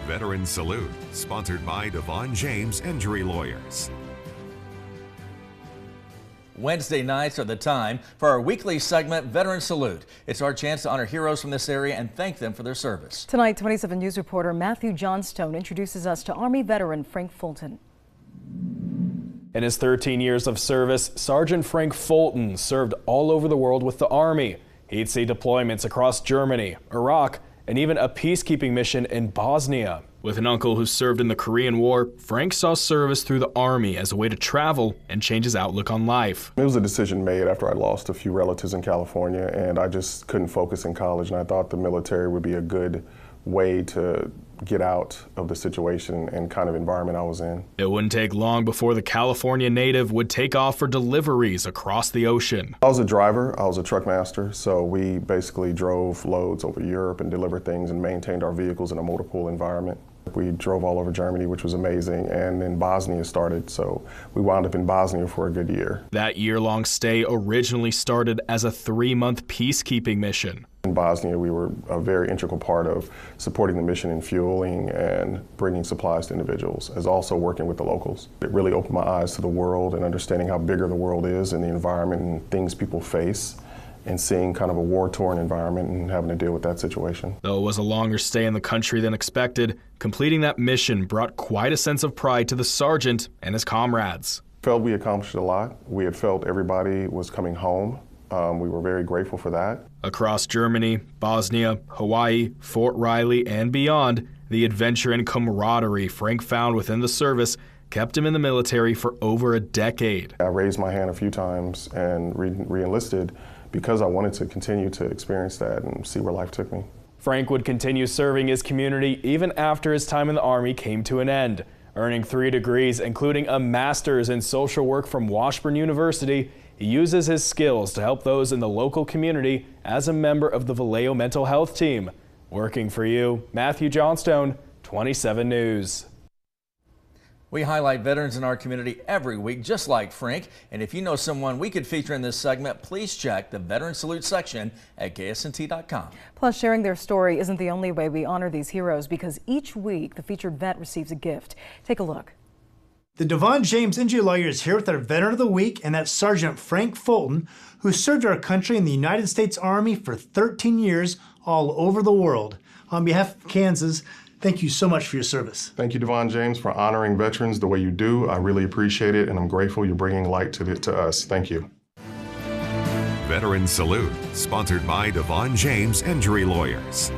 Veteran Salute, sponsored by Devon James Injury Lawyers. Wednesday nights are the time for our weekly segment, Veteran Salute. It's our chance to honor heroes from this area and thank them for their service. Tonight, 27 News reporter Matthew Johnstone introduces us to Army veteran Frank Fulton. In his 13 years of service, Sergeant Frank Fulton served all over the world with the Army. He'd see deployments across Germany, Iraq, and even a peacekeeping mission in Bosnia. With an uncle who served in the Korean War, Frank saw service through the Army as a way to travel and change his outlook on life. It was a decision made after I lost a few relatives in California, and I just couldn't focus in college, and I thought the military would be a good way to get out of the situation and kind of environment I was in. It wouldn't take long before the California native would take off for deliveries across the ocean. I was a driver, I was a truck master, so we basically drove loads over Europe and delivered things and maintained our vehicles in a motor pool environment. We drove all over Germany, which was amazing, and then Bosnia started, so we wound up in Bosnia for a good year. That year-long stay originally started as a 3-month peacekeeping mission. In Bosnia, we were a very integral part of supporting the mission in fueling and bringing supplies to individuals, as also working with the locals. It really opened my eyes to the world and understanding how bigger the world is and the environment and things people face, and seeing kind of a war-torn environment and having to deal with that situation. Though it was a longer stay in the country than expected, completing that mission brought quite a sense of pride to the sergeant and his comrades. Felt we accomplished a lot. We had felt everybody was coming home. We were very grateful for that. Across Germany, Bosnia, Hawaii, Fort Riley, and beyond, the adventure and camaraderie Frank found within the service kept him in the military for over a decade. I raised my hand a few times and re-enlisted because I wanted to continue to experience that and see where life took me. Frank would continue serving his community even after his time in the Army came to an end. Earning 3 degrees, including a master's in social work from Washburn University, he uses his skills to help those in the local community as a member of the Vallejo Mental Health Team. Working for you, Matthew Johnstone, 27 News. We highlight veterans in our community every week, just like Frank. And if you know someone we could feature in this segment, please check the Veteran Salute section at KSNT.com. Plus, sharing their story isn't the only way we honor these heroes, because each week the featured vet receives a gift. Take a look. The Devon James Injury Lawyer is here with our Veteran of the Week, and that's Sergeant Frank Fulton, who served our country in the United States Army for 13 years all over the world. On behalf of Kansas, thank you so much for your service. Thank you, Devon James, for honoring veterans the way you do. I really appreciate it, and I'm grateful you're bringing light to us. Thank you. Veteran Salute, sponsored by Devon James Injury Lawyers.